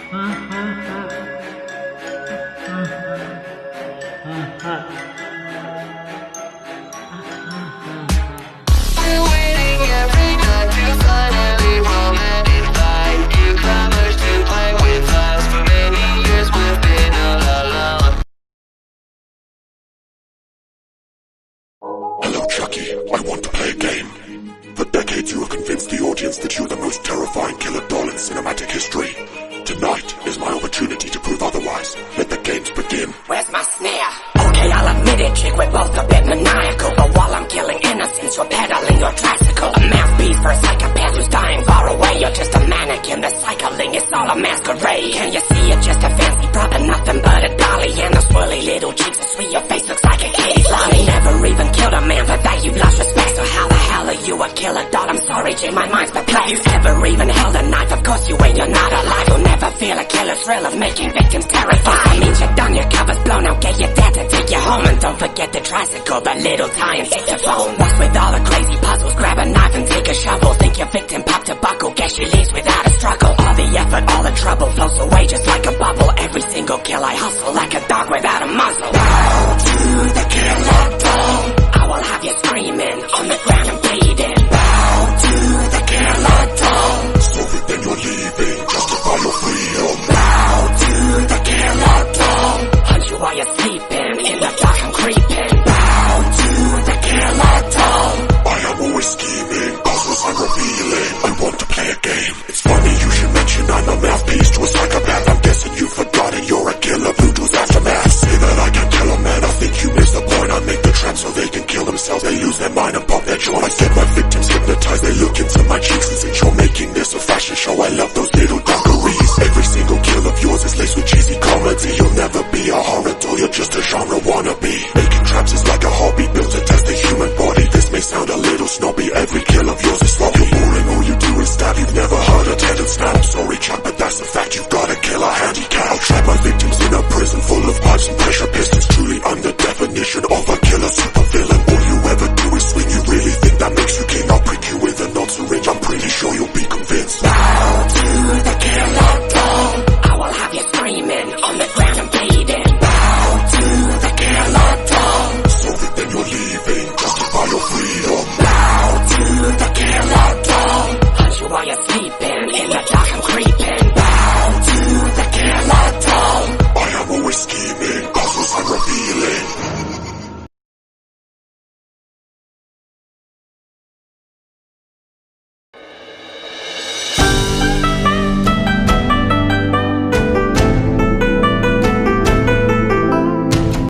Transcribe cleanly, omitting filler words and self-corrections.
Hello, Chucky. I want to play a game. For decades you have convinced the audience that you're the most terrifying killer doll in cinematic history. Tonight is my opportunity to prove otherwise. Let the games begin. Where's my snare? Okay, I'll admit it, chick, we're both a bit maniacal. But while I'm killing innocents, you're pedaling your tricycle. A mouthpiece for a psychopath who's dying far away. You're just a mannequin, the cycling is all a masquerade. Can you see it? Just a fancy prop and nothing but a dolly. And those swirly little cheeks are sweet, your face looks like a Katie's lolly. Never even killed a man, for that you've lost respect. So how the hell are you a killer doll? I'm sorry, Jay, my mind's perplexed. You ever even held a knife? Of course you ain't, you're not alive. You'll never feel a killer thrill of making victims terrified. That means you're done, your cover's blown out. Get your dad to take you home. And don't forget the tricycle, the little tie and dictaphone. Lost with all the crazy puzzles, grab a knife and take a shovel. Think your victim popped a buckle, guess she leaves without a struggle. All the effort, all the trouble flows away just like a bubble. Every single kill I hustle like a dog without a muzzle. Bow to the killer doll. I will have you screaming on the ground and bleeding. Bow to the killer doll. So then you're leaving, justify your freedom. Bow to the killer doll. Hunt you while you're sleeping, in the dark I'm creeping. Bow to the killer doll. I am always scheming, causes I'm revealing. I want to play a game. It's funny you should mention I'm a mouthpiece to a psychopath. I'm guessing you've forgotten you're a killer, voodoo's aftermath. Say that I can kill a man, I think you missed the point. I make the trap so they can kill themselves. They lose their mind and pop their joint. I get my victims hypnotized, they look into my cheeks and since you're making this a fashion show, I love those little dungarees. Every single kill of yours is laced with cheesy comedy. You'll never be a horror doll, you're just a genre wannabe. Making traps is like a hobby built to test the human body. This may sound a little snobby, every kill of yours is sloppy. You're boring, all you do is stab. You've never heard a dead and snap.